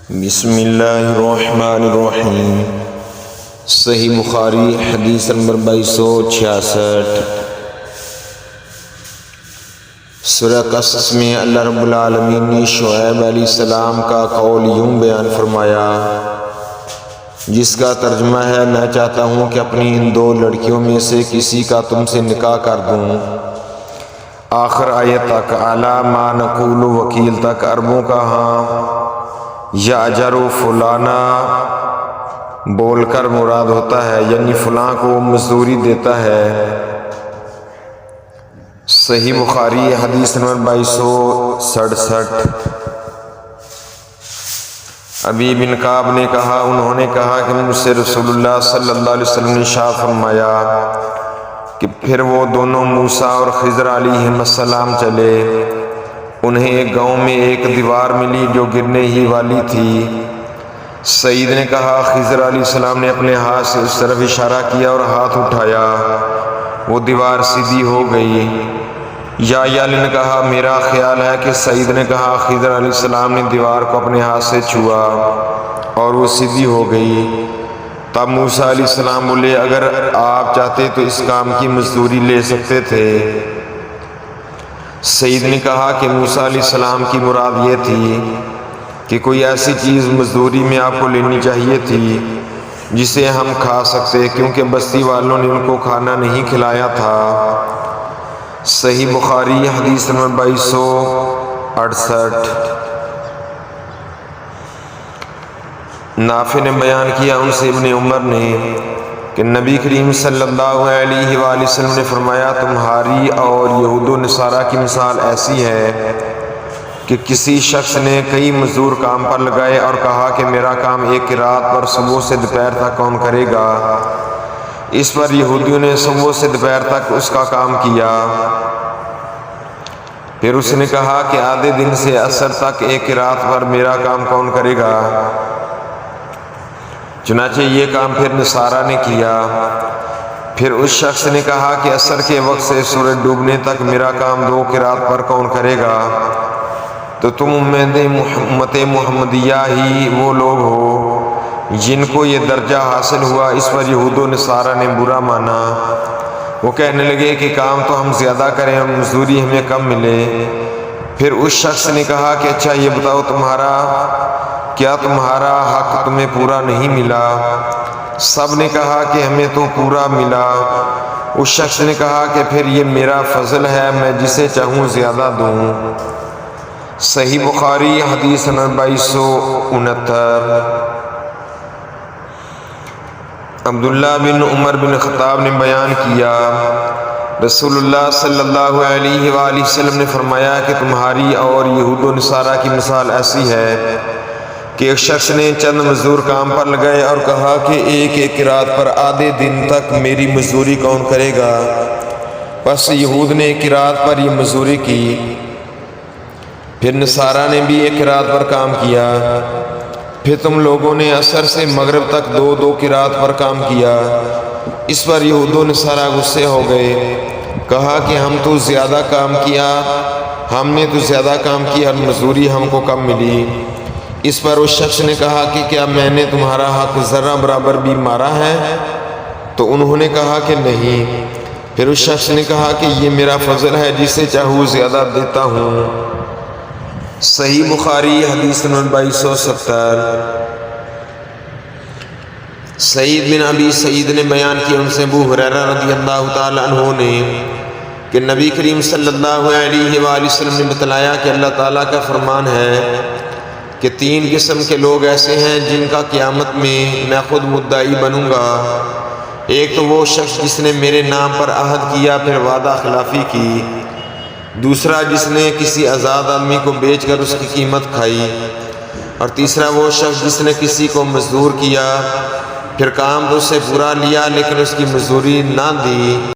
بسم اللہ الرحمن الرحیم۔ صحیح بخاری حدیث نمبر 2266۔ سورہ قصص میں اللہ رب العالمین نے شعیب علیہ السلام کا قول یوں بیان فرمایا، جس کا ترجمہ ہے میں چاہتا ہوں کہ اپنی ان دو لڑکیوں میں سے کسی کا تم سے نکاح کر دوں، آخر آیت تک، اعلیٰ ما نقول وکیل تک۔ عربوں کا ہاں یا اجر و فلانا بول کر مراد ہوتا ہے، یعنی فلاں کو مزدوری دیتا ہے۔ صحیح بخاری حدیث نمبر 2267۔ ابی بن کعب نے کہا، انہوں نے کہا کہ مجھ سے رسول اللہ صلی اللہ علیہ وسلم نے ارشاد فرمایا کہ پھر وہ دونوں موسیٰ اور خضر علیہ السلام چلے۔ انہیں ایک گاؤں میں ایک دیوار ملی جو گرنے ہی والی تھی۔ سعید نے کہا، خضر علیہ السلام نے اپنے ہاتھ سے اس طرف اشارہ کیا اور ہاتھ اٹھایا، وہ دیوار سیدھی ہو گئی۔ یا نے کہا، میرا خیال ہے کہ سعید نے کہا، خضر علیہ السلام نے دیوار کو اپنے ہاتھ سے چھوا اور وہ سیدھی ہو گئی۔ تب موسیٰ علیہ السلام بولے، اگر آپ چاہتے تو اس کام کی مزدوری لے سکتے تھے۔ سعید نے کہا کہ موسیٰ علیہ السلام کی مراد یہ تھی کہ کوئی ایسی چیز مزدوری میں آپ کو لینی چاہیے تھی جسے ہم کھا سکتے، کیونکہ بستی والوں نے ان کو کھانا نہیں کھلایا تھا۔ صحیح بخاری حدیث نمبر 2268۔ نافع نے بیان کیا ان سے ابن عمر نے کہ نبی کریم صلی اللہ علیہ وآلہ وسلم نے فرمایا، تمہاری اور یہود و نصارہ کی مثال ایسی ہے کہ کسی شخص نے کئی مزدور کام پر لگائے اور کہا کہ میرا کام ایک رات پر صبح سے دوپہر تک کون کرے گا۔ اس پر یہودیوں نے صبح سے دوپہر تک اس کا کام کیا۔ پھر اس نے کہا کہ آدھے دن سے عصر تک ایک رات پر میرا کام کون کرے گا۔ چنانچہ یہ کام پھر نصارہ نے کیا۔ پھر اس شخص نے کہا کہ عصر کے وقت سے سورج ڈوبنے تک میرا کام 2 رات پر کون کرے گا۔ تو تم امت محمدیہ ہی وہ لوگ ہو جن کو یہ درجہ حاصل ہوا۔ اس پر یہود و نصارہ نے برا مانا، وہ کہنے لگے کہ کام تو ہم زیادہ کریں اور مزدوری ہمیں کم ملے۔ پھر اس شخص نے کہا کہ اچھا یہ بتاؤ، کیا تمہارا حق تمہیں پورا نہیں ملا؟ سب نے کہا کہ ہمیں تو پورا ملا۔ اس شخص نے کہا کہ پھر یہ میرا فضل ہے، میں جسے چاہوں زیادہ دوں۔ صحیح بخاری حدیث نمبر 2269۔ عبداللہ بن عمر بن خطاب نے بیان کیا، رسول اللہ صلی اللہ علیہ وآلہ وسلم نے فرمایا کہ تمہاری اور یہود و نصارہ کی مثال ایسی ہے کہ ایک شخص نے چند مزدور کام پر لگائے اور کہا کہ ایک رات پر آدھے دن تک میری مزدوری کون کرے گا۔ پس یہود نے 1 رات پر یہ مزدوری کی، پھر نصارہ نے بھی 1 رات پر کام کیا، پھر تم لوگوں نے عصر سے مغرب تک 2 رات پر کام کیا۔ اس پر یہود و نصارہ غصے ہو گئے، کہا کہ ہم تو زیادہ کام کیا، ہم نے تو زیادہ کام کیا اور مزدوری ہم کو کم ملی۔ اس پر اس شخص نے کہا کہ کیا میں نے تمہارا حق ذرہ برابر بھی مارا ہے؟ تو انہوں نے کہا کہ نہیں۔ پھر اس شخص نے کہا کہ یہ میرا فضل ہے، جسے چاہوں زیادہ دیتا ہوں۔ صحیح بخاری حدیث نمبر 2270۔ سعید بن ابی سعید نے بیان کیا ان سے ابو ہریرہ رضی اللہ تعالی عنہ نے کہ نبی کریم صلی اللہ علیہ وآلہ وسلم نے بتلایا کہ اللہ تعالیٰ کا فرمان ہے کہ 3 قسم کے لوگ ایسے ہیں جن کا قیامت میں خود مدعی بنوں گا۔ ایک تو وہ شخص جس نے میرے نام پر عہد کیا پھر وعدہ خلافی کی، دوسرا جس نے کسی آزاد آدمی کو بیچ کر اس کی قیمت کھائی، اور تیسرا وہ شخص جس نے کسی کو مزدور کیا، پھر کام تو اس سے پورا لیا لیکن اس کی مزدوری نہ دی۔